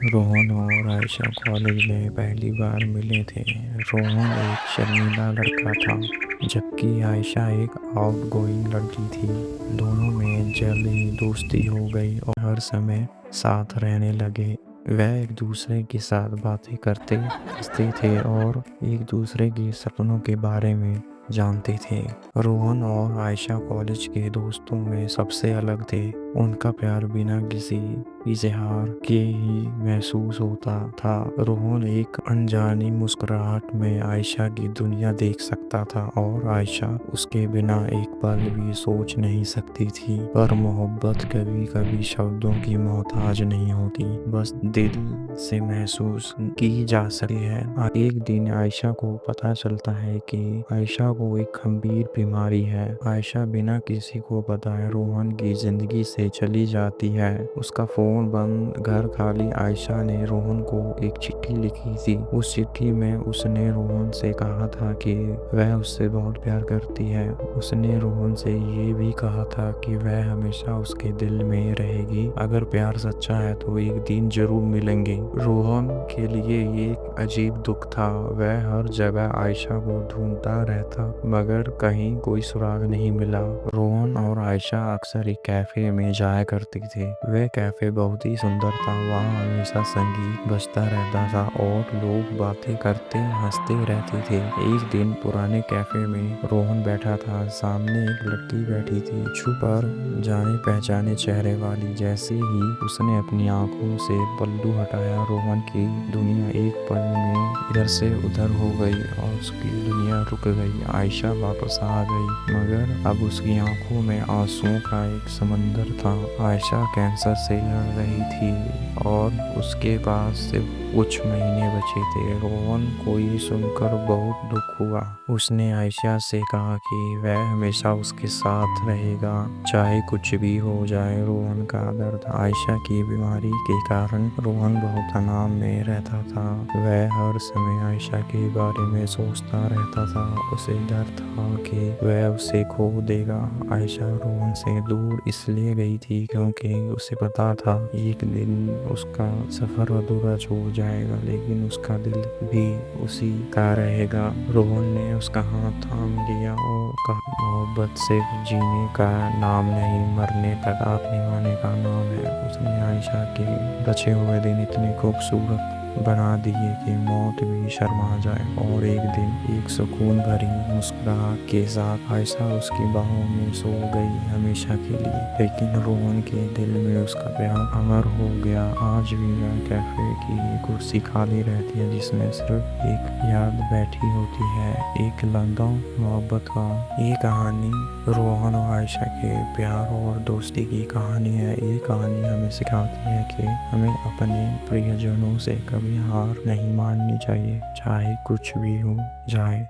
रोहन और आयशा कॉलेज में पहली बार मिले थे। रोहन एक शर्मीला लड़का था, जबकि आयशा एक आउटगोइंग लड़की थी। दोनों में जल्दी दोस्ती हो गई और हर समय साथ रहने लगे। वह एक दूसरे के साथ बातें करते हंसते थे और एक दूसरे के सपनों के बारे में जानते थे। रोहन और आयशा कॉलेज के दोस्तों में सबसे अलग थे। उनका प्यार बिना किसी इजहार के ही महसूस होता था। रोहन एक अनजानी मुस्कुराहट में आयशा की दुनिया देख सकता था और आयशा उसके बिना एक पल भी सोच नहीं सकती थी। पर मोहब्बत कभी कभी शब्दों की मोहताज नहीं होती, बस दिल से महसूस की जा सकती है। एक दिन आयशा को पता चलता है कि आयशा को एक गंभीर बीमारी है। आयशा बिना किसी को बताए रोहन की जिंदगी से चली जाती है। उसका फोन बंद, घर खाली। आयशा ने रोहन को एक चिट्ठी लिखी थी। उस चिट्ठी में उसने रोहन से कहा था कि वह उससे बहुत प्यार करती है। उसने रोहन से ये भी कहा था कि वह हमेशा उसके दिल में रहेगी। अगर प्यार सच्चा है तो एक दिन जरूर मिलेंगे। रोहन के लिए ये एक अजीब दुख था। वह हर जगह आयशा को ढूंढता रहता, मगर कहीं कोई सुराग नहीं मिला। रोहन और आयशा अक्सर एक कैफे में जाया करते थे। वह कैफे बहुत ही सुंदर था। वहाँ हमेशा संगीत बजता रहता था और लोग बातें करते हंसते रहते थे। एक दिन पुराने कैफे में रोहन बैठा था। सामने एक लड़की बैठी थी, छुप पर जाने पहचाने चेहरे वाली। जैसे ही उसने अपनी आंखों से पल्लू हटाया, रोहन की दुनिया एक पल में इधर से उधर हो गई और उसकी दुनिया रुक गई। आयशा वापस आ गई, मगर अब उसकी आंखों में आंसुओं का एक समंदर था। आयशा कैंसर से लड़ रही थी और उसके पास सिर्फ कुछ महीने बचे थे। रोहन को ये सुनकर बहुत दुख हुआ। उसने आयशा से कहा कि वह हमेशा उसके साथ रहेगा, चाहे कुछ भी हो जाए। रोहन का दर्द। आयशा की बीमारी के कारण रोहन बहुत तनाव में रहता था। वह हर समय आयशा के बारे में सोचता रहता था। उसे डर था कि वह उसे खो देगा। आयशा रोहन से दूर इसलिए गई थी क्योंकि उसे पता था एक दिन उसका सफर अधूरा छूट जाएगा, लेकिन उसका दिल भी उसी का रहेगा। रोहन ने उसका हाथ थाम लिया और कहा, मोहब्बत सिर्फ जीने का नाम नहीं, मरने तक हाथ निभाने का नाम है। उसने आयशा के बचे हुए दिन इतने खूबसूरत बना दिए कि मौत भी शर्मा जाए। और एक दिन एक सुकून भरी मुस्कुराहट के साथ आयशा उसकी बाहों में सो गई हमेशा के लिए। लेकिन रोहन के दिल में उसका प्यार अमर हो गया। आज भी वह कैफे की कुर्सी खाली रहती है, जिसमें सिर्फ एक याद बैठी होती है, एक लम्हा मोहब्बत का। ये कहानी रोहन और आयशा के प्यार और दोस्ती की कहानी है। ये कहानी हमें सिखाती है कि हमें अपने प्रियजनों से कभी हार नहीं माननी चाहिए, चाहे कुछ भी हो जाए।